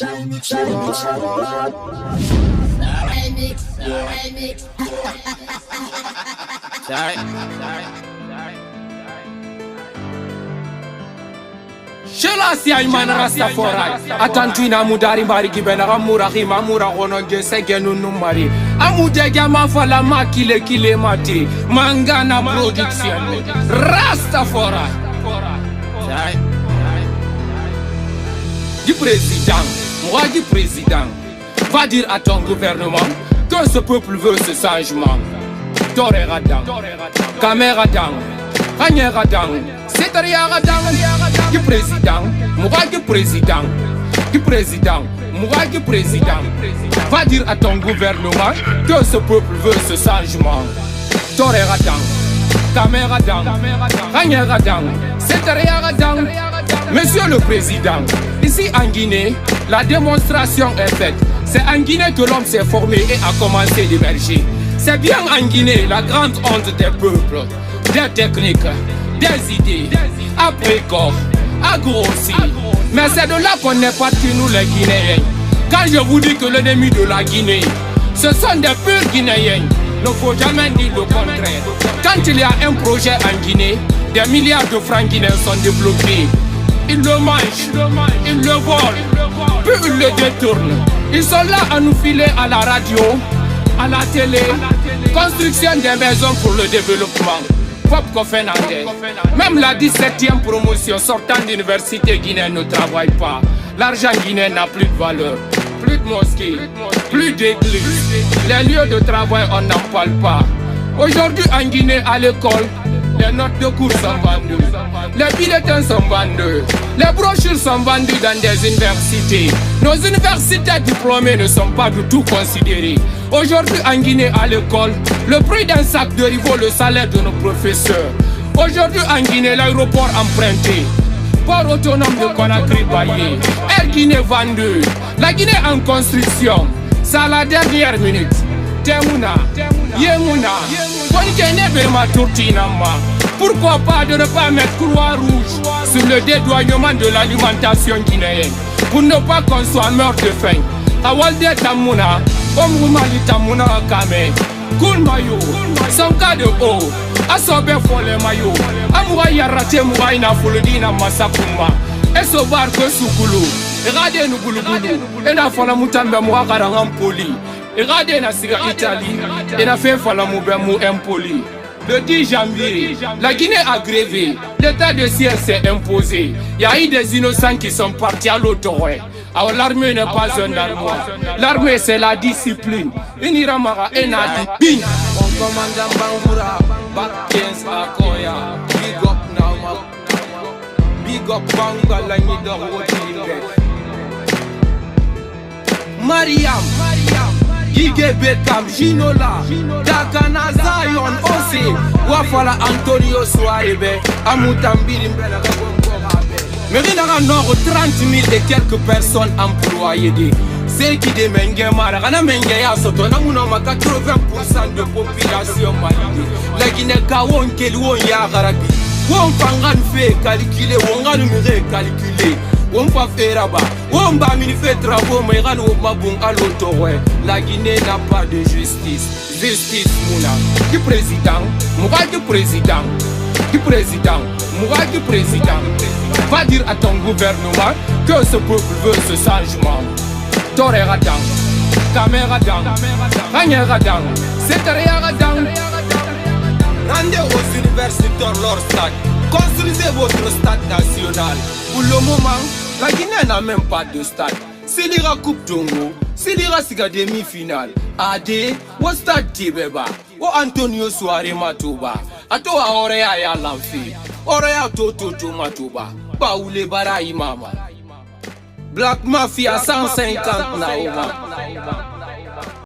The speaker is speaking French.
Shela si ayman Rastafari Atantuina mudari mbari gibena Ramura hima mura gononje segenu numari Amudega mafala makile mati Mangana production Rastafari Du président, moi du président va dire à ton gouvernement que ce peuple veut ce changement. Toreradang, Caméradang, Ragneradang, Setariaradang. Du président, moi du président, moi du président va dire à ton gouvernement que ce peuple veut ce changement. Toreradang, Caméradang, Ragneradang, Setariaradang. Monsieur le Président, ici en Guinée, la démonstration est faite. C'est en Guinée que l'homme s'est formé et a commencé d'émerger. C'est bien en Guinée, la grande honte des peuples, des techniques, des idées, a pris corps, a grossi. Mais c'est de là qu'on est parti nous les Guinéens. Quand je vous dis que l'ennemi de la Guinée, ce sont des purs Guinéens, il ne faut jamais dire le contraire. Quand il y a un projet en Guinée, des milliards de francs guinéens sont débloqués. Ils le mangent, ils le volent, puis ils le détournent. Ils sont là à nous filer à la radio, à la télé, construction des maisons pour le développement. Pop Kofenande. Même la 17e promotion sortant d'université guinéenne ne travaille pas. L'argent guinéen n'a plus de valeur, plus de mosquées, plus d'églises. Les lieux de travail, on n'en parle pas. Aujourd'hui en Guinée, à l'école, les notes de cours sont vendues, les bulletins sont vendus, les brochures sont vendues dans des universités. Nos universités diplômées ne sont pas du tout considérées. Aujourd'hui en Guinée à l'école, le prix d'un sac de riz vaut le salaire de nos professeurs. Aujourd'hui en Guinée, l'aéroport emprunté, port autonome de Conakry baillé, Air Guinée vendu, la Guinée en construction. C'est à la dernière minute. Temuna, Yemuna, pourquoi pas de ne pas mettre croix rouge sur le dédouanement de l'alimentation guinéenne pour ne pas qu'on soit mort de faim. Awalde Tamuna, Omrumali Tamuna Kame, Koulmayo, Sanka de eau, Asobe Fole Mayo, Amoura Yarate Mouraina Folodina Masakuma, Esobar Kosukulu, Rade Nugulugulu, et la Fola Mutamba Mouakarangam Poli. Regardez la cigarette Italie et la fait Falamou impoli. Le 10 janvier, la Guinée a grévé, l'état de siège s'est imposé. Il y a eu des innocents qui sont partis à l'autorité. Alors l'armée n'est pas un armoire. L'armée c'est la discipline. Uniramara et Nadi. Bing. On commande Bangoura, Bakens Akoya, Big Up Nama, Big Up Banga Lanidor Mariam. Ige Beckham, Ginola, Dakana Zion, Ose, Wafala Antonio Soarebe, Amutambili Mbela. Mais il y a encore 30 000 et quelques personnes employées. C'est qui démengue Mara, on a mengue à Soto, on a 80% de population malade. La Guinée Kawon Kelou Yagarabi, on fangan fait calculer, on a numéré calculer. On va faire là-bas, on va faire travaux, mais on va à l'autorité. La Guinée n'a pas de justice. Justice, Mouna. Du président, moi du président, moi du président. Va dire à ton gouvernement que ce peuple veut ce changement. Toreradang, Caméradang, Ragneradang, Setariaradang. Rendez aux universitaires leur stade. Construisez votre stade national. Pour le moment, la Guinée n'a même pas de stade. S'il y a Coupe Tongo, s'il y a demi-finale, Ade, au stade Tibeba, au Antonio Soare Matouba, à toi Orea ya l'enfant, Orea Toto Matouba, Baoule Bara Imama. Black Mafia 150 Naoma.